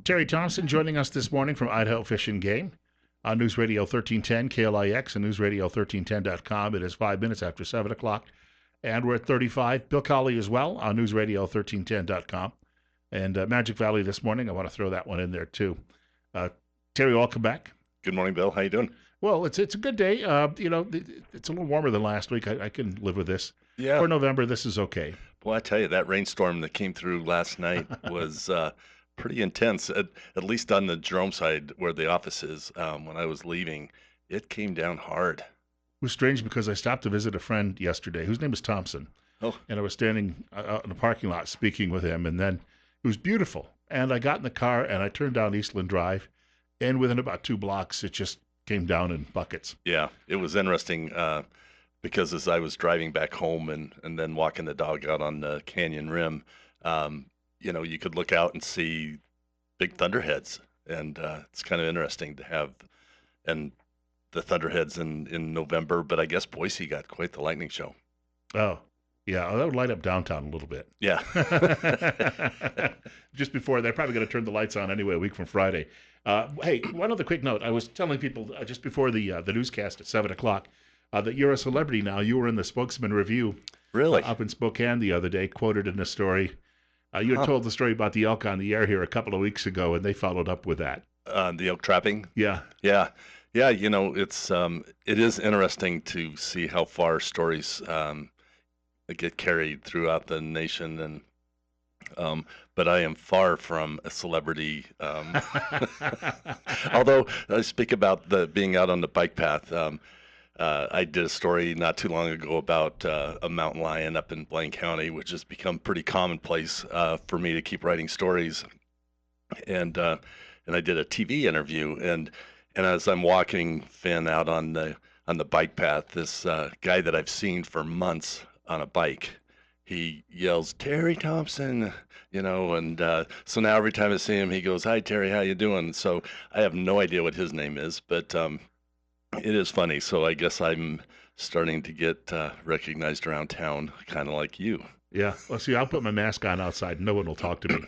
Terry Thompson joining us this morning from Idaho Fish and Game on News Radio 1310 KLIX and newsradio1310.com. It is 5 minutes after 7 o'clock, and we're at 35. Bill Colley as well on newsradio1310.com. And Magic Valley this morning, I want to throw that one in there too. Terry, welcome back. Good morning, Bill. How you doing? Well, it's a good day. It's a little warmer than last week. I can live with this. Yeah. For November, this is okay. Well, I tell you, that rainstorm that came through last night was pretty intense, at least on the Jerome side where the office is. When I was leaving, it came down hard. It was strange because I stopped to visit a friend yesterday whose name is Thompson. Oh. And I was standing out in the parking lot speaking with him, and then it was beautiful. And I got in the car and I turned down Eastland Drive, and within about 2 blocks, it just came down in buckets. Yeah, it was interesting because as I was driving back home and then walking the dog out on the canyon rim, you could look out and see big thunderheads, and it's kind of interesting to have and the thunderheads in November. But I guess Boise got quite the lightning show. Oh, yeah, that would light up downtown a little bit. Yeah. Just before, they're probably going to turn the lights on anyway a week from Friday. Hey, one other quick note. I was telling people just before the newscast at 7 o'clock that you're a celebrity now. You were in the Spokesman Review. Really? Up in Spokane the other day, quoted in a story. You had told the story about the elk on the air here a couple of weeks ago, and they followed up with that. The elk trapping? Yeah. Yeah. Yeah, it is interesting to see how far stories get carried throughout the nation, and but I am far from a celebrity. Although I speak about being out on the bike path. I did a story not too long ago about a mountain lion up in Blaine County, which has become pretty commonplace for me to keep writing stories. And I did a TV interview, and as I'm walking Finn out on the bike path, this guy that I've seen for months on a bike, he yells, "Terry Thompson," and so now every time I see him, he goes, "Hi, Terry, how you doing?" So I have no idea what his name is, but it is funny. So I guess I'm starting to get recognized around town, kind of like you. Yeah. Well, see, I'll put my mask on outside, and no one will talk to me.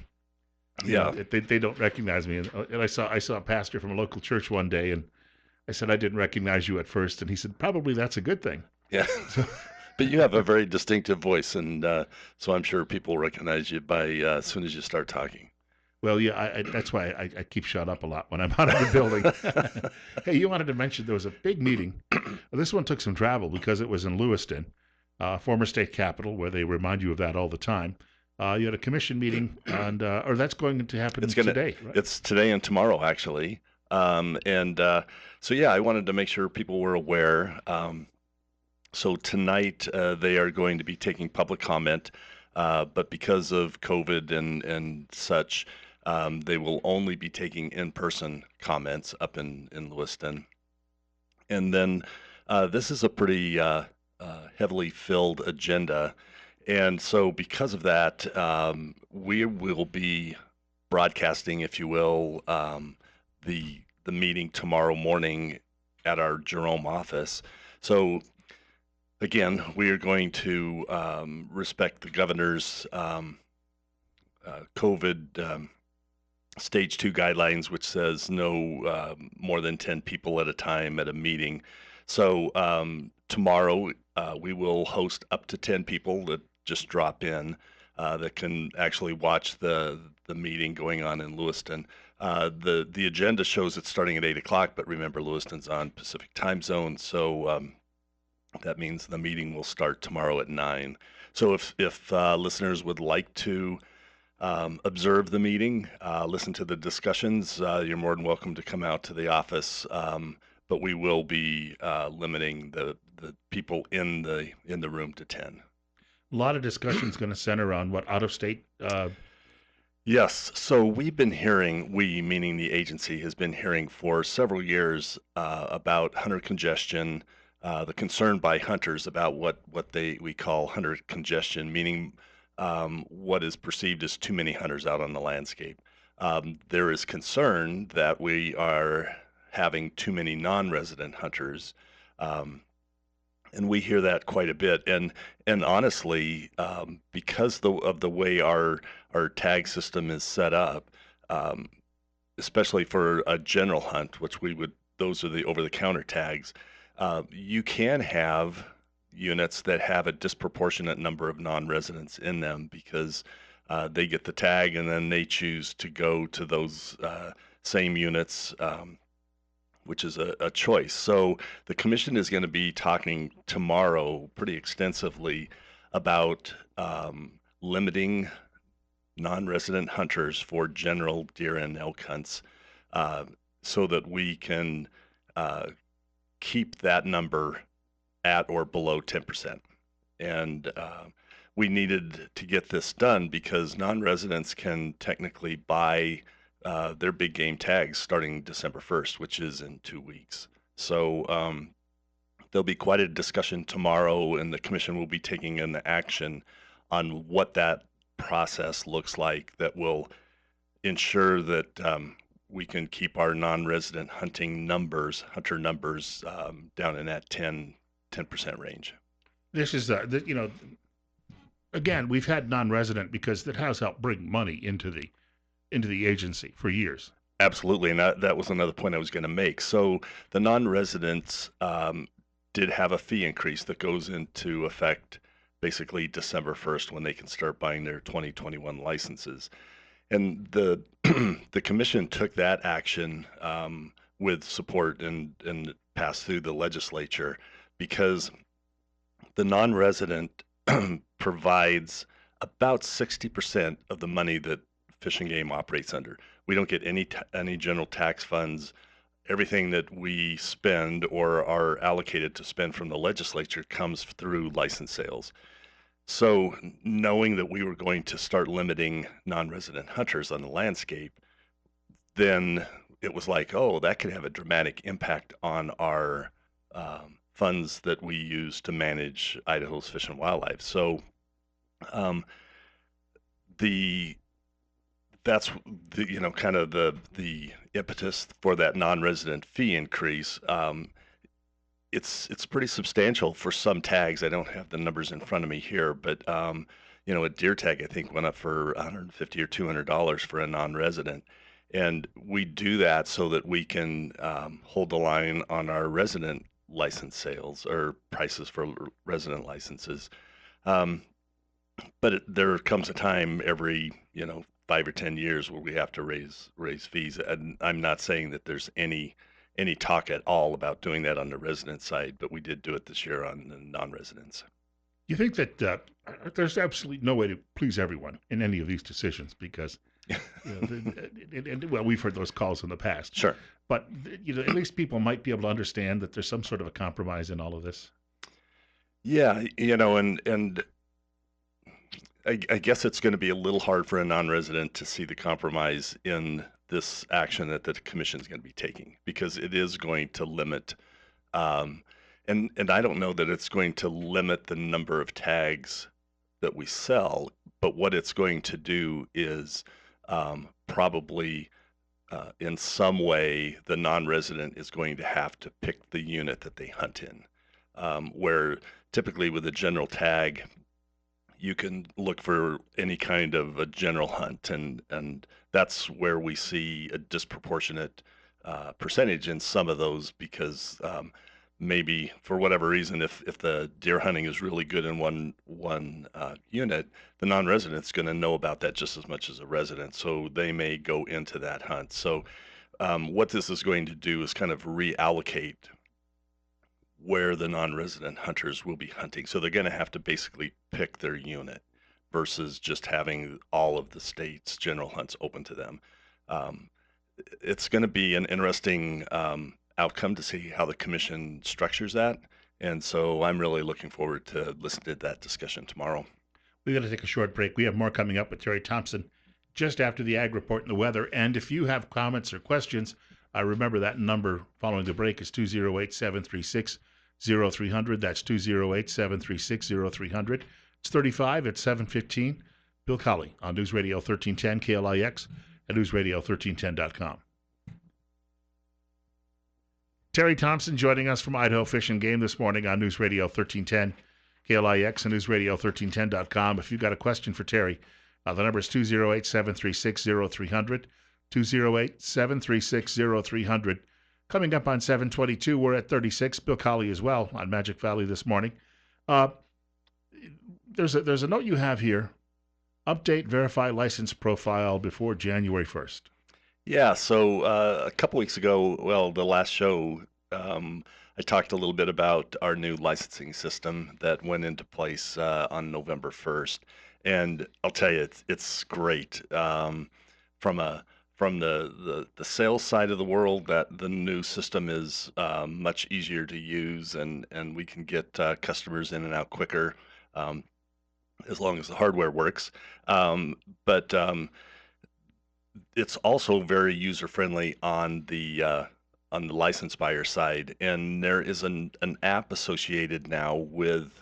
Yeah. They don't recognize me. And I saw a pastor from a local church one day, and I said, "I didn't recognize you at first." And he said, "Probably that's a good thing." Yeah. But you have a very distinctive voice, and so I'm sure people recognize you by as soon as you start talking. Well, yeah, that's why I keep shut up a lot when I'm out of the building. Hey, you wanted to mention there was a big meeting. Well, this one took some travel because it was in Lewiston, former state capital, where they remind you of that all the time. You had a commission meeting, and or that's going to happen today, right? It's today and tomorrow, actually. So, yeah, I wanted to make sure people were aware. So tonight they are going to be taking public comment, but because of COVID and such, they will only be taking in-person comments up in Lewiston. And then this is a pretty heavily filled agenda. And so because of that, we will be broadcasting, if you will, the meeting tomorrow morning at our Jerome office. So again, we are going to respect the governor's COVID stage 2 guidelines, which says no more than 10 people at a time at a meeting. So tomorrow we will host up to 10 people that just drop in that can actually watch the meeting going on in Lewiston. The agenda shows it's starting at 8 o'clock, but remember Lewiston's on Pacific time zone, so that means the meeting will start tomorrow at 9. So if listeners would like to observe the meeting, listen to the discussions, you're more than welcome to come out to the office. But we will be limiting the people in the room to 10. A lot of discussion is going to center on what out-of-state. Yes. So we've been hearing, we meaning the agency, has been hearing for several years about hunter congestion. The concern by hunters about what we call hunter congestion, meaning what is perceived as too many hunters out on the landscape. There is concern that we are having too many non-resident hunters, and we hear that quite a bit. And honestly, because of the way our tag system is set up, especially for a general hunt, which those are the over-the-counter tags. You can have units that have a disproportionate number of non-residents in them because they get the tag and then they choose to go to those same units, which is a choice. So the commission is going to be talking tomorrow pretty extensively about limiting non-resident hunters for general deer and elk hunts, uh, so that we can uh, keep that number at or below 10%. And we needed to get this done because non-residents can technically buy their big game tags starting December 1st, which is in 2 weeks. So there'll be quite a discussion tomorrow, and the commission will be taking an action on what that process looks like that will ensure that we can keep our non-resident hunter numbers down in that 10% range. This is, again, we've had non-resident because that has helped bring money into the agency for years. Absolutely, and that was another point I was going to make. So the non-residents did have a fee increase that goes into effect basically December 1st when they can start buying their 2021 licenses. And the the commission took that action with support and passed through the legislature because the non-resident provides about 60% of the money that Fish and Game operates under. We don't get any general tax funds. Everything that we spend or are allocated to spend from the legislature comes through license sales. So knowing that we were going to start limiting non-resident hunters on the landscape, then it was like, oh, that could have a dramatic impact on our funds that we use to manage Idaho's fish and wildlife. So the that's kind of the impetus for that non-resident fee increase. It's pretty substantial for some tags. I don't have the numbers in front of me here, but a deer tag I think went up for $150 or $200 for a non-resident, and we do that so that we can hold the line on our resident license sales or prices for resident licenses. But there comes a time every 5 or 10 years where we have to raise fees, and I'm not saying that there's any talk at all about doing that on the resident side, but we did do it this year on the non-residents. You think that there's absolutely no way to please everyone in any of these decisions because, well, we've heard those calls in the past. Sure. But at least people might be able to understand that there's some sort of a compromise in all of this. Yeah, and I guess it's going to be a little hard for a non-resident to see the compromise in this action that the commission is going to be taking because it is going to limit, and I don't know that it's going to limit the number of tags that we sell, but what it's going to do is probably in some way the non-resident is going to have to pick the unit that they hunt in, where typically with a general tag you can look for any kind of a general hunt, and that's where we see a disproportionate percentage in some of those because maybe for whatever reason, if the deer hunting is really good in one unit, the non-resident's going to know about that just as much as a resident, so they may go into that hunt. So what this is going to do is kind of reallocate where the non-resident hunters will be hunting. So they're going to have to basically pick their unit versus just having all of the state's general hunts open to them. It's going to be an interesting outcome to see how the commission structures that. And so I'm really looking forward to listening to that discussion tomorrow. We're going to take a short break. We have more coming up with Terry Thompson just after the ag report and the weather. And if you have comments or questions, remember that number following the break is 208-736-0300. That's 208-736-0300. It's 35 at 7:15. Bill Colley on News Radio 1310 KLIX and newsradio1310.com. Terry Thompson joining us from Idaho Fish and Game this morning on News Radio 1310 KLIX and newsradio1310.com. If you've got a question for Terry, the number is 208-736-0300. 208-736-0300. Coming up on 722, we're at 36. Bill Colley as well on Magic Valley this morning. Uh, there's a note you have here. Update, verify license profile before January 1st. Yeah, so a couple weeks ago, well, the last show, I talked a little bit about our new licensing system that went into place on November 1st, and I'll tell you, it's great. From a from the sales side of the world, that the new system is much easier to use, and we can get customers in and out quicker, um, as long as the hardware works. Um, but it's also very user friendly on the license buyer side, and there is an app associated now with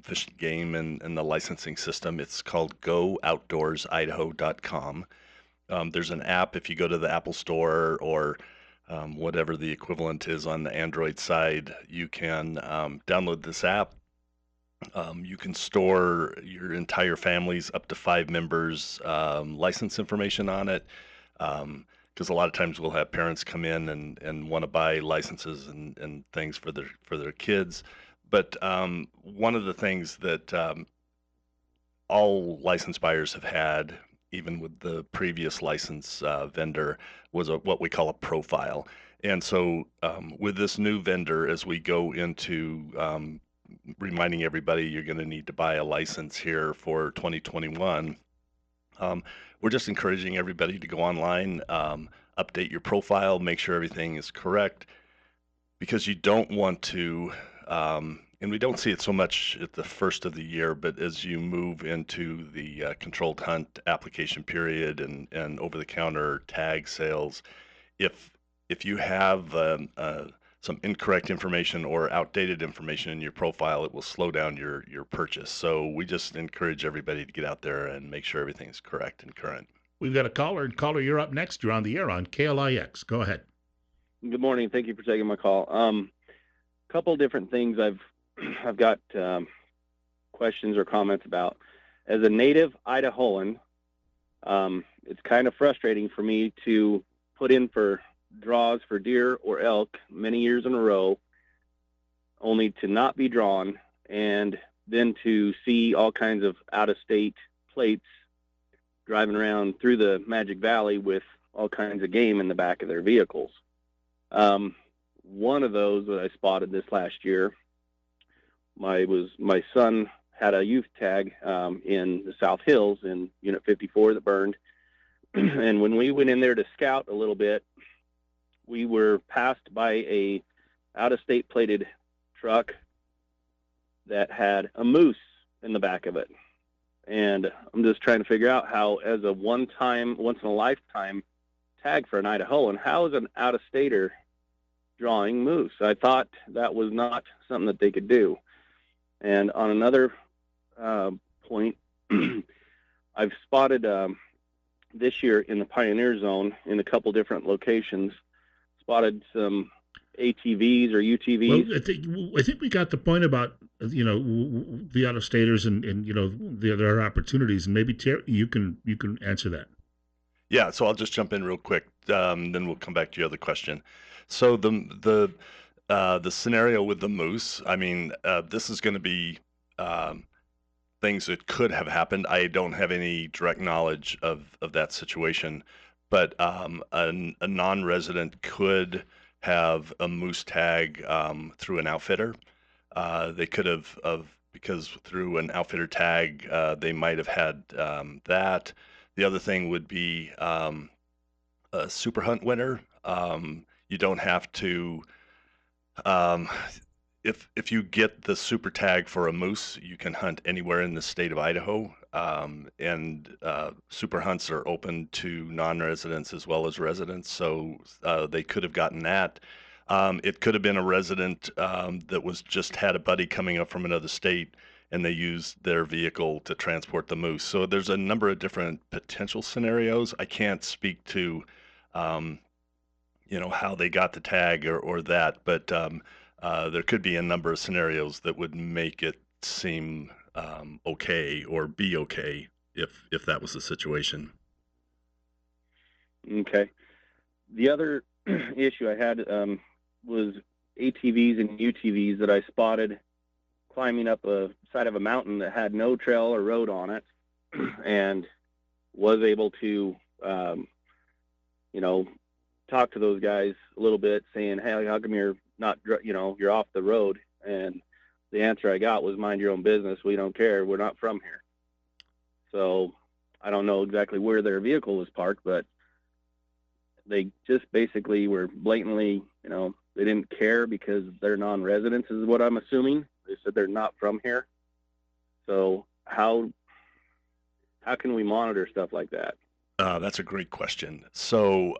Fish and Game and the licensing system. It's called GoOutdoorsIdaho.com. There's an app if you go to the Apple Store or whatever the equivalent is on the Android side. You can download this app. You can store your entire family's up to 5 members' license information on it. Because a lot of times we'll have parents come in and want to buy licenses and things for their kids. But one of the things that all license buyers have had, even with the previous license vendor, was what we call a profile. And so with this new vendor, as we go into reminding everybody you're going to need to buy a license here for 2021, we're just encouraging everybody to go online, update your profile, make sure everything is correct, because you don't want to, and we don't see it so much at the first of the year, but as you move into the controlled hunt application period and over-the-counter tag sales, if you have some incorrect information or outdated information in your profile, it will slow down your purchase. So we just encourage everybody to get out there and make sure everything's correct and current. We've got a caller, and caller, you're up next. You're on the air on KLIX. Go ahead. Good morning. Thank you for taking my call. Couple different things I've got questions or comments about. As a native Idahoan, it's kind of frustrating for me to put in for draws for deer or elk many years in a row, only to not be drawn, and then to see all kinds of out-of-state plates driving around through the Magic Valley with all kinds of game in the back of their vehicles. One of those that I spotted this last year, my son had a youth tag in the South Hills in Unit 54 that burned. And when we went in there to scout a little bit, we were passed by a out-of-state plated truck that had a moose in the back of it. And I'm just trying to figure out how, as a once-in-a-lifetime tag for an Idahoan, how is an out-of-stater drawing moose? I thought that was not something that they could do. And on another point, I've spotted this year in the Pioneer Zone in a couple different locations, spotted some ATVs or UTVs. Well, I think we got the point about the out-of-staters and their opportunities, and maybe Terry, you can answer that. Yeah, so I'll just jump in real quick, then we'll come back to your other question. So the scenario with the moose, I mean, this is going to be things that could have happened. I don't have any direct knowledge of that situation, but a non-resident could have a moose tag through an outfitter. They could have, because through an outfitter tag, they might have had that. The other thing would be a super hunt winner. You don't have to, if you get the super tag for a moose, you can hunt anywhere in the state of Idaho. And super hunts are open to non-residents as well as residents, so they could have gotten that. It could have been a resident that was just had a buddy coming up from another state, and they used their vehicle to transport the moose. So there's a number of different potential scenarios. I can't speak to, how they got the tag or that, but there could be a number of scenarios that would make it seem okay or be okay if that was the situation. Okay. The other issue I had was ATVs and UTVs that I spotted climbing up a side of a mountain that had no trail or road on it, and was able to, you know, talk to those guys a little bit, saying, "Hey, how come you're not, you're off the road?" And the answer I got was, "Mind your own business. We don't care. We're not from here." So I don't know exactly where their vehicle was parked, but they just basically were blatantly, they didn't care because they're non-residents, is what I'm assuming. They said they're not from here. So how can we monitor stuff like that? That's a great question. So,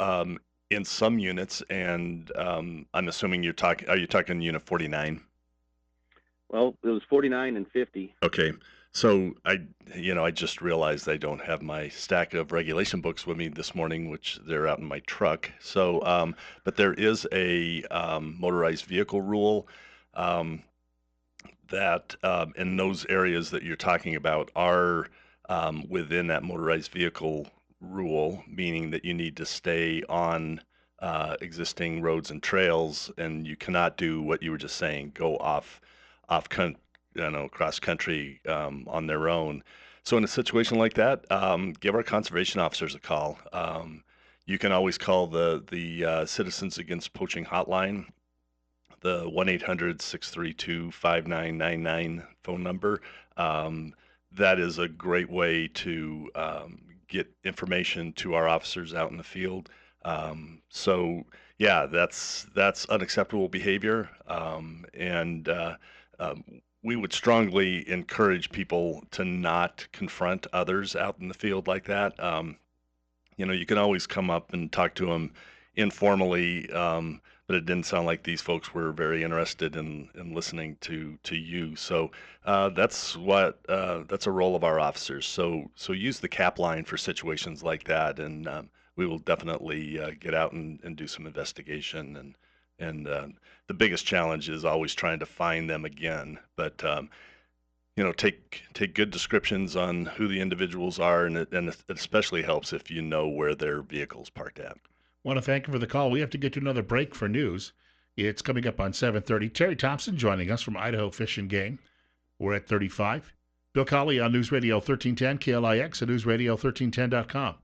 in some units, and I'm assuming are you talking unit 49? Well, it was 49 and 50. Okay. So I just realized I don't have my stack of regulation books with me this morning, which they're out in my truck. So, but there is a motorized vehicle rule um, that in those areas that you're talking about are within that motorized vehicle rule, meaning that you need to stay on existing roads and trails, and you cannot do what you were just saying, go off cross country on their own. So in a situation like that, give our conservation officers a call. You can always call the Citizens Against Poaching hotline, the 1-800-632-5999 phone number. Um, that is a great way to get information to our officers out in the field. So yeah, that's unacceptable behavior, and we would strongly encourage people to not confront others out in the field like that. You can always come up and talk to them informally, but it didn't sound like these folks were very interested in listening to you. So that's a role of our officers. So use the cap line for situations like that, and we will definitely get out and do some investigation. And the biggest challenge is always trying to find them again. But take good descriptions on who the individuals are, and it especially helps if you know where their vehicle's parked at. Want to thank you for the call. We have to get to another break for news. It's coming up on 7:30. Terry Thompson joining us from Idaho Fish and Game. We're at 35. Bill Colley on News Radio 1310, KLIX, and NewsRadio1310.com.